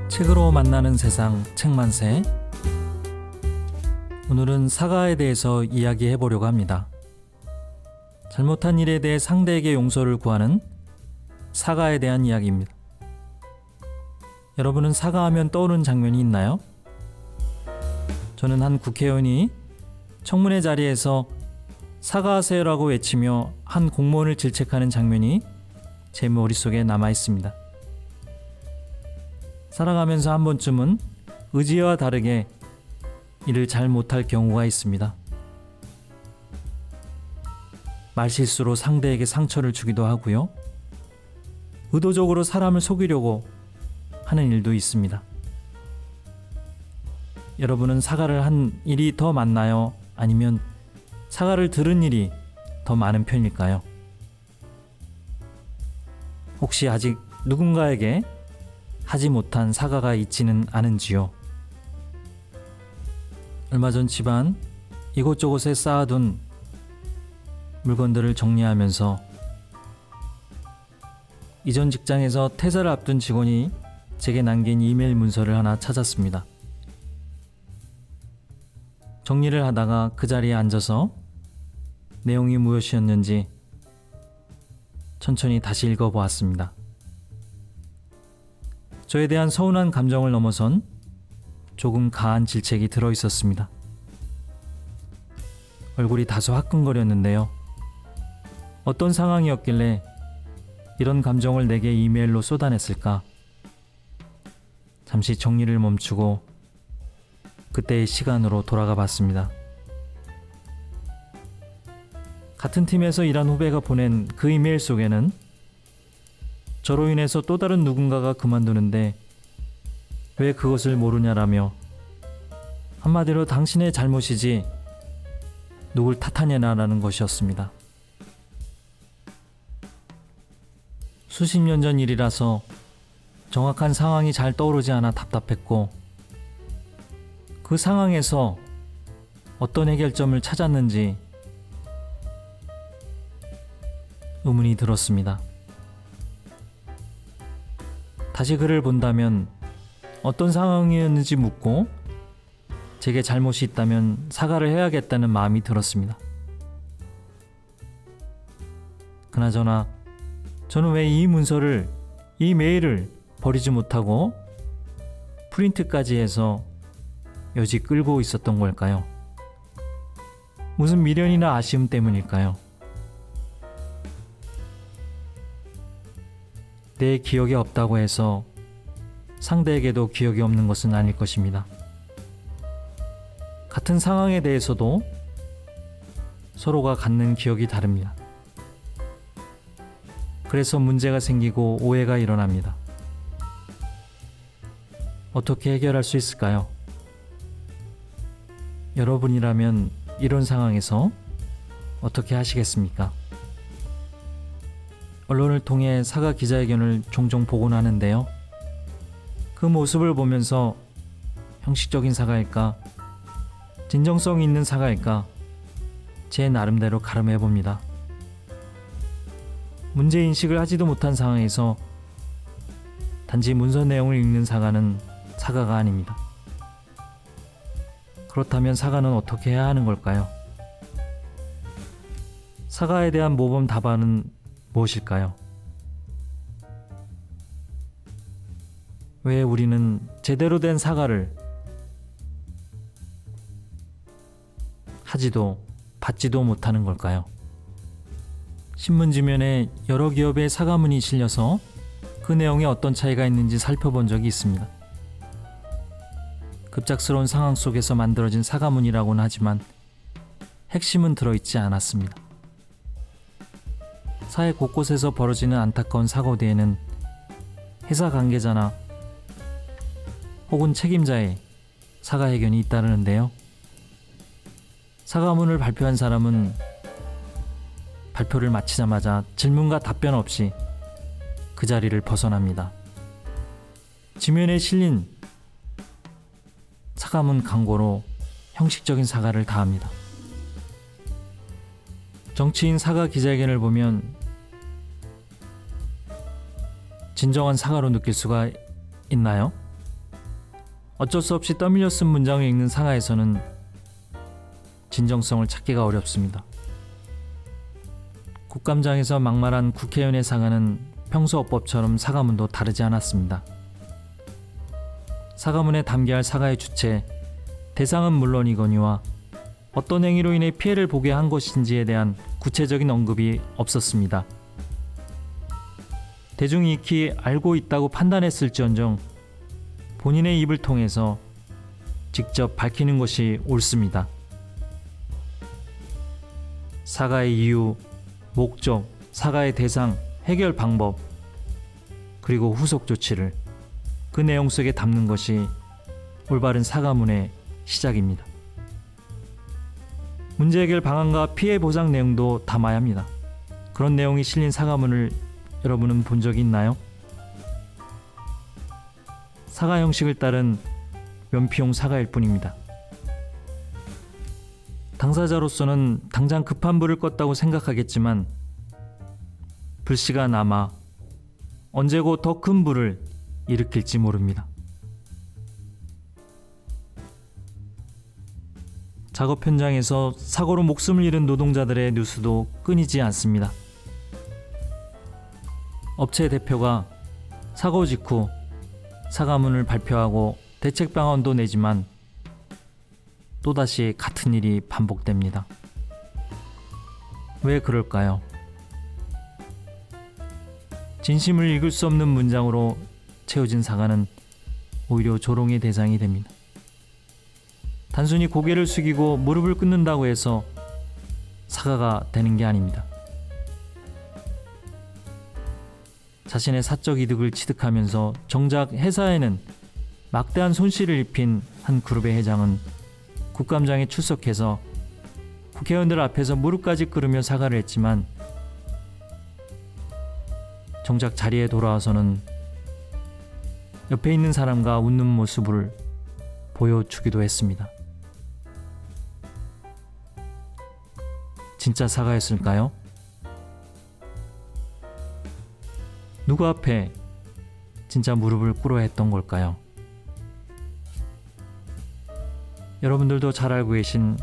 책으로 만나는 세상 책만세. 오늘은 사과에 대해서 이야기해 보려고 합니다. 잘못한 일에 대해 상대에게 용서를 구하는 사과에 대한 이야기입니다. 여러분은 사과하면 떠오르는 장면이 있나요? 저는 한 국회의원이 청문회 자리에서 사과하세요라고 외치며 한 공무원을 질책하는 장면이 제 머릿속에 남아 있습니다. 살아가면서 한 번쯤은 의지와 다르게 일을 잘 못할 경우가 있습니다. 말실수로 상대에게 상처를 주기도 하고요. 의도적으로 사람을 속이려고 하는 일도 있습니다. 여러분은 사과를 한 일이 더 많나요? 아니면 사과를 들은 일이 더 많은 편일까요? 혹시 아직 누군가에게 하지 못한 사과가 있지는 않은지요? 얼마 전 집안 이곳저곳에 쌓아둔 물건들을 정리하면서 이전 직장에서 퇴사를 앞둔 직원이 제게 남긴 이메일 문서를 하나 찾았습니다. 정리를 하다가 그 자리에 앉아서 내용이 무엇이었는지 천천히 다시 읽어보았습니다. 저에 대한 서운한 감정을 넘어선 조금 가한 질책이 들어있었습니다. 얼굴이 다소 화끈거렸는데요. 어떤 상황이었길래 이런 감정을 내게 이메일로 쏟아냈을까? 잠시 정리를 멈추고 그때의 시간으로 돌아가 봤습니다. 같은 팀에서 일한 후배가 보낸 그 이메일 속에는 저로 인해서 또 다른 누군가가 그만두는데 왜 그것을 모르냐라며 한마디로 당신의 잘못이지 누굴 탓하냐라는 것이었습니다. 수십 년 전 일이라서 정확한 상황이 잘 떠오르지 않아 답답했고, 그 상황에서 어떤 해결점을 찾았는지 의문이 들었습니다. 다시 글을 본다면 어떤 상황이었는지 묻고 제게 잘못이 있다면 사과를 해야겠다는 마음이 들었습니다. 그나저나 저는 왜 이 문서를, 이 메일을 버리지 못하고 프린트까지 해서 여지 끌고 있었던 걸까요? 무슨 미련이나 아쉬움 때문일까요? 내 기억이 없다고 해서 상대에게도 기억이 없는 것은 아닐 것입니다. 같은 상황에 대해서도 서로가 갖는 기억이 다릅니다. 그래서 문제가 생기고 오해가 일어납니다. 어떻게 해결할 수 있을까요? 여러분이라면 이런 상황에서 어떻게 하시겠습니까? 언론을 통해 사과 기자회견을 종종 보곤 하는데요. 그 모습을 보면서 형식적인 사과일까? 진정성 있는 사과일까? 제 나름대로 가름해 봅니다. 문제인식을 하지도 못한 상황에서 단지 문서 내용을 읽는 사과는 사과가 아닙니다. 그렇다면 사과는 어떻게 해야 하는 걸까요? 사과에 대한 모범 답안은 무엇일까요? 왜 우리는 제대로 된 사과를 하지도 받지도 못하는 걸까요? 신문지면에 여러 기업의 사과문이 실려서 그 내용에 어떤 차이가 있는지 살펴본 적이 있습니다. 급작스러운 상황 속에서 만들어진 사과문이라고는 하지만 핵심은 들어있지 않았습니다. 사회 곳곳에서 벌어지는 안타까운 사고 뒤에는 회사 관계자나 혹은 책임자의 사과회견이 잇따르는데요. 사과문을 발표한 사람은 발표를 마치자마자 질문과 답변 없이 그 자리를 벗어납니다. 지면에 실린 사과문 광고로 형식적인 사과를 다합니다. 정치인 사과 기자회견을 보면 진정한 사과로 느낄 수가 있나요? 어쩔 수 없이 떠밀려 쓴 문장을 읽는 사가에서는 진정성을 찾기가 어렵습니다. 국감장에서 막말한 국회의원의 사과는 평소 어법처럼 사과문도 다르지 않았습니다. 사과문에 담겨야 할 사과의 주체, 대상은 물론이거니와 어떤 행위로 인해 피해를 보게 한 것인지에 대한 구체적인 언급이 없었습니다. 대중이 익히 알고 있다고 판단했을지언정 본인의 입을 통해서 직접 밝히는 것이 옳습니다. 사과의 이유, 목적, 사과의 대상, 해결 방법, 그리고 후속 조치를 그 내용 속에 담는 것이 올바른 사과문의 시작입니다. 문제 해결 방안과 피해 보상 내용도 담아야 합니다. 그런 내용이 실린 사과문을 여러분은 본 적이 있나요? 사과 형식을 따른 면피용 사과일 뿐입니다. 당사자로서는 당장 급한 불을 껐다고 생각하겠지만 불씨가 남아 언제고 더 큰 불을 일으킬지 모릅니다. 작업 현장에서 사고로 목숨을 잃은 노동자들의 뉴스도 끊이지 않습니다. 업체 대표가 사고 직후 사과문을 발표하고 대책 방안도 내지만 또다시 같은 일이 반복됩니다. 왜 그럴까요? 진심을 읽을 수 없는 문장으로 채워진 사과는 오히려 조롱의 대상이 됩니다. 단순히 고개를 숙이고 무릎을 꿇는다고 해서 사과가 되는 게 아닙니다. 자신의 사적 이득을 취득하면서 정작 회사에는 막대한 손실을 입힌 한 그룹의 회장은 국감장에 출석해서 국회의원들 앞에서 무릎까지 꿇으며 사과를 했지만 정작 자리에 돌아와서는 옆에 있는 사람과 웃는 모습을 보여주기도 했습니다. 진짜 사과였을까요? 누구 앞에 진짜 무릎을 꿇어야 했던 걸까요? 여러분들도 잘 알고 계신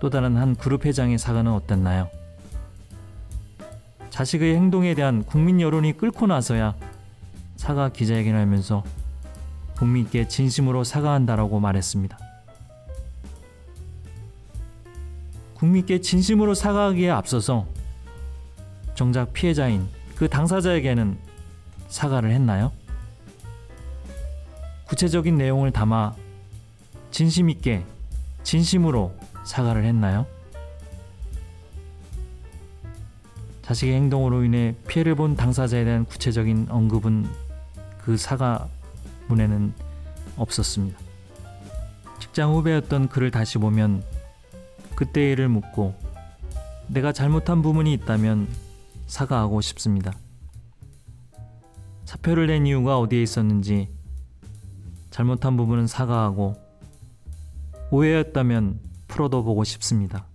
또 다른 한 그룹 회장의 사과는 어땠나요? 자식의 행동에 대한 국민 여론이 끓고 나서야 사과 기자회견을 하면서 국민께 진심으로 사과한다라고 말했습니다. 국민께 진심으로 사과하기에 앞서서 정작 피해자인 그 당사자에게는 사과를 했나요? 구체적인 내용을 담아 진심 있게 진심으로 사과를 했나요? 자식의 행동으로 인해 피해를 본 당사자에 대한 구체적인 언급은 그 사과문에는 없었습니다. 직장 후배였던 그를 다시 보면 그때의 일을 묻고 내가 잘못한 부분이 있다면 사과하고 싶습니다. 사표를 낸 이유가 어디에 있었는지 잘못한 부분은 사과하고 오해였다면 풀어도 보고 싶습니다.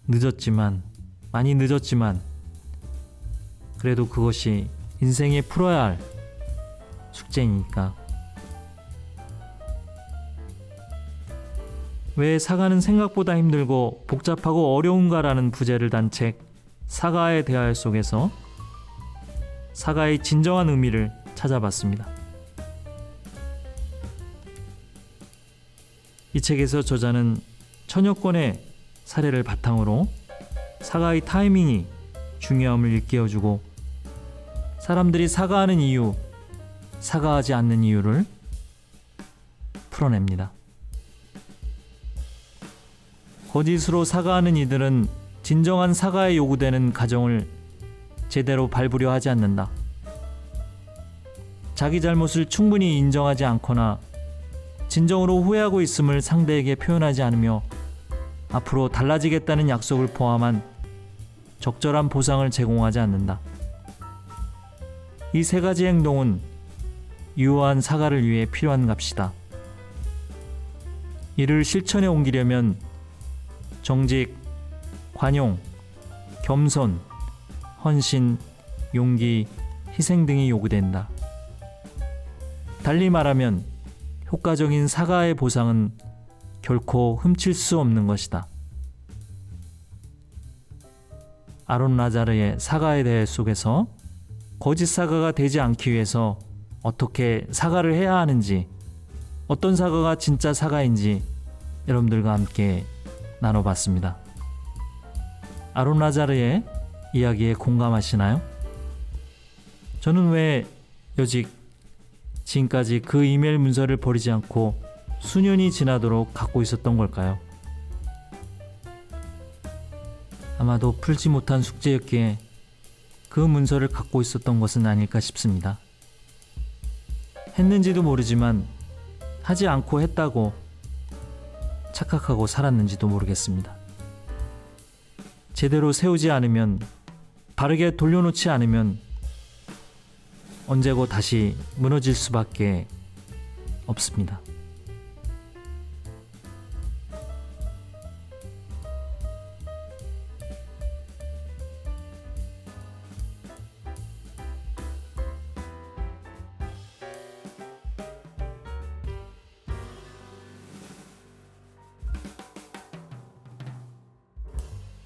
늦었지만 많이 늦었지만 그래도 그것이 인생에 풀어야 할 숙제이니까. 왜 사과는 생각보다 힘들고 복잡하고 어려운가라는 부제를 단 책 사과의 대화 속에서 사과의 진정한 의미를 찾아봤습니다. 이 책에서 저자는 천여 건의 사례를 바탕으로 사과의 타이밍이 중요함을 일깨워주고 사람들이 사과하는 이유, 사과하지 않는 이유를 풀어냅니다. 거짓으로 사과하는 이들은 진정한 사과에 요구되는 과정을 제대로 밟으려 하지 않는다. 자기 잘못을 충분히 인정하지 않거나 진정으로 후회하고 있음을 상대에게 표현하지 않으며 앞으로 달라지겠다는 약속을 포함한 적절한 보상을 제공하지 않는다. 이 세 가지 행동은 유효한 사과를 위해 필요한 값이다. 이를 실천에 옮기려면 정직, 관용, 겸손, 헌신, 용기, 희생 등이 요구된다. 달리 말하면 효과적인 사과의 보상은 결코 훔칠 수 없는 것이다. 아론 라자르의 사과의 대회 속에서 거짓 사과가 되지 않기 위해서 어떻게 사과를 해야 하는지, 어떤 사과가 진짜 사과인지 여러분들과 함께 나눠봤습니다. 아론 라자르의 이야기에 공감하시나요? 저는 왜 여직 지금까지 그 이메일 문서를 버리지 않고 수년이 지나도록 갖고 있었던 걸까요? 아마도 풀지 못한 숙제였기에 그 문서를 갖고 있었던 것은 아닐까 싶습니다. 했는지도 모르지만 하지 않고 했다고 착각하고 살았는지도 모르겠습니다. 제대로 세우지 않으면, 바르게 돌려놓지 않으면 언제고 다시 무너질 수밖에 없습니다.